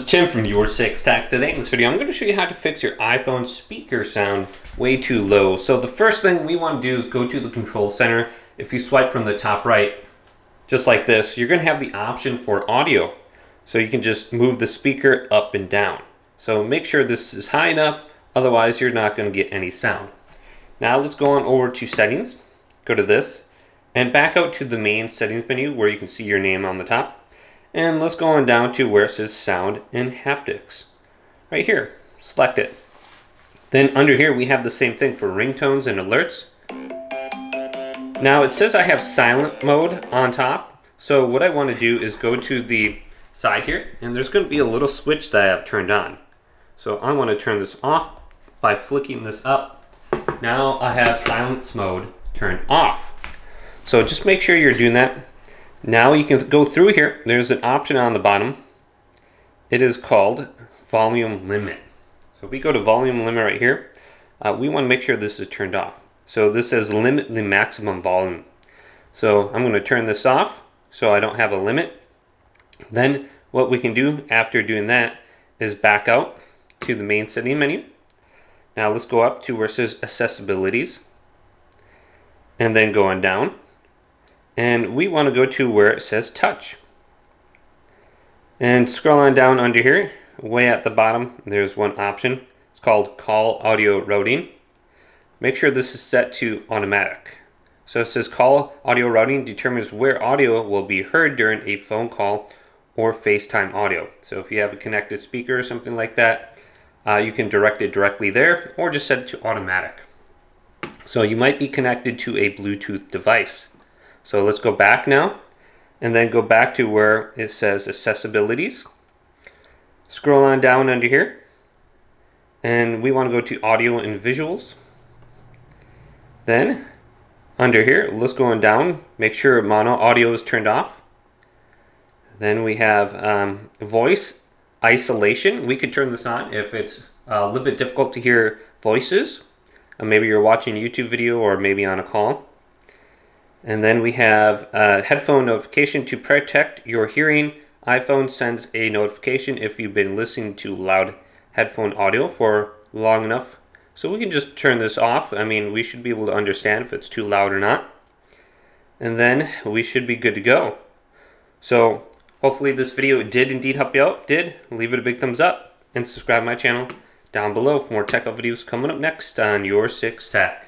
Tim from Your 6 Tech. Today in this video, I'm going to show you how to fix your iPhone speaker sound way too low. So the first thing we want to do is go to the control center. If you swipe from the top right, just like this, you're going to have the option for audio. So you can just move the speaker up and down. So make sure this is high enough, otherwise you're not going to get any sound. Now let's go on over to settings, go to this, and back out to the main settings menu where you can see your name on the top. And let's go on down to where it says Sound and Haptics. Right here, select it. Then under here we have the same thing for ringtones and alerts. Now it says I have silent mode on top. So what I want to do is go to the side here, and there's going to be a little switch that I have turned on. So I want to turn this off by flicking this up. Now I have silence mode turned off. So just make sure you're doing that. Now you can go through here. There's an option on the bottom. It is called volume limit. So if we go to volume limit right here, we want to make sure this is turned off. So this says limit the maximum volume. So I'm going to turn this off so I don't have a limit. Then what we can do after doing that is back out to the main setting menu. Now let's go up to where it says accessibilities and then go on down. And we want to go to where it says touch. And scroll on down under here, way at the bottom, there's one option. It's called call audio routing. Make sure this is set to automatic. So it says call audio routing determines where audio will be heard during a phone call or FaceTime audio. So if you have a connected speaker or something like that, you can direct it directly there or just set it to automatic. So you might be connected to a Bluetooth device. So let's go back now and then go back to where it says accessibilities. Scroll on down under here and we want to go to audio and visuals. Then under here, let's go on down, make sure mono audio is turned off. Then we have voice isolation. We could turn this on if it's a little bit difficult to hear voices. Maybe you're watching a YouTube video or maybe on a call. And then we have headphone notification to protect your hearing. iPhone sends a notification if you've been listening to loud headphone audio for long enough. So we can just turn this off. I mean, we should be able to understand if it's too loud or not. And then we should be good to go. So hopefully this video did indeed help you out. Did, leave it a big thumbs up and subscribe to my channel down below for more tech videos coming up next on Your 6 Tech.